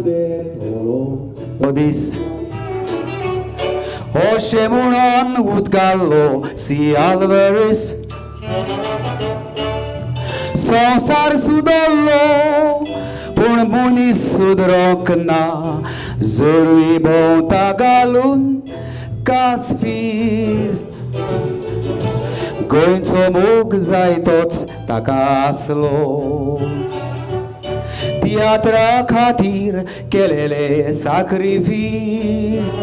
de todo dis Hoxe munon utgallo si alveris संसार सुदल्लो पूण मनीस सुदरोंक ना जरुरी भोंवता घालून कासपीस गोंयचो मोग जाय तोच ताका आसलो तियात्रा खातीर केलेले साक्रिफीस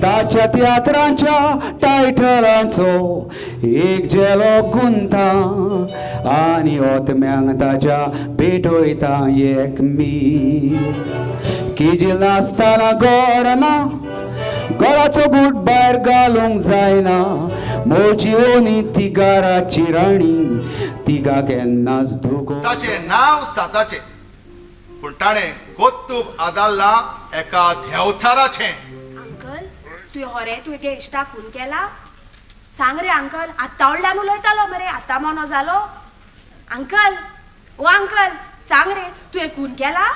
ताच्या तियात्रांच्या टायटलांचो एक जेलो गुंता आनी ओतम्यांक ताच्या पेटोयता एक मीस किजील नासतना गोर ना गोराचो बूट भायर घालूंक जायना मोजिओनी तिगाराची राणी तिगा केन्नाच दुगो ताचे नाव साताचे पूण ताणें कोत्तूब आदाल्ला एका देंवचाराचें तुवें होरे तुगे इश्टा खून केला सांग रे अंकल आत्तावडल्यान उलयतालो मरे आत्ता मोनो जालो अंकल ओ अंकल सांग रे तुवें खून केला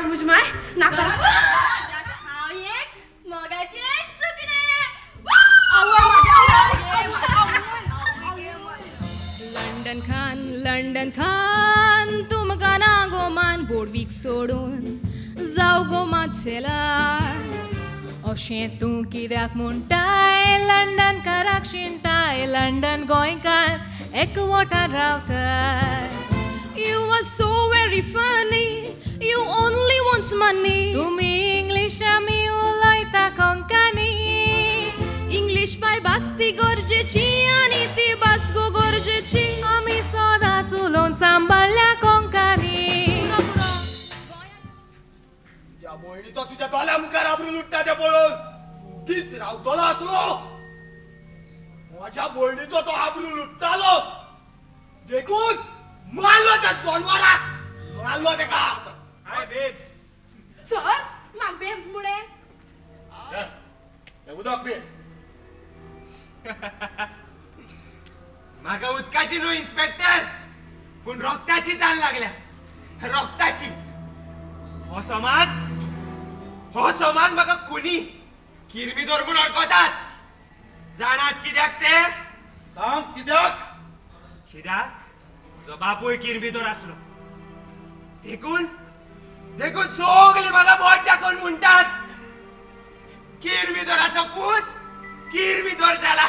मुजमाय नाका हांव एक मोगाचें सुकणें लंडन खान तुमकां ना गो मान बोडवीक सोडून जाव गो मातशेला अशें तूं कित्याक म्हणटाय लंडनकाराक शिंताय लंडन गोंयकार एकवटान रावताय You are so very funny You only want money तुमी इंग्लीश आमी उलयता कोंकणी इंग्लीश बाय बास्ती गरजेची आनी ती भास गो गरजेची आमी सदांच उलोवन सांबाळल्या कोंकणी मोहिनीचो तुझ्या दोल्या मुखार आबरू लुटता ते पळोवन किच रावतलो आसलो माझ्या मोहिनीचो तो आबरू लुटतालो देखून मारलो त्या जनवाराक मारलो तेका हाय बेब्स सर म्हाका बेब्स मुळे हे उदक पी म्हाका उदकाची न्हू इन्स्पेक्टर पूण रोगताची ताण लागल्या रोगताची हो समाज म्हाका खुनी किरमीदोर म्हूण अडकतात जाणात कित्याक ते सांग कित्याक म्हजो बापूय किरमीदोर आसलो देखून सगळीं म्हाका बोट दाखोवन म्हणटात किरमीदोराचो पूत किरमीदोर जाला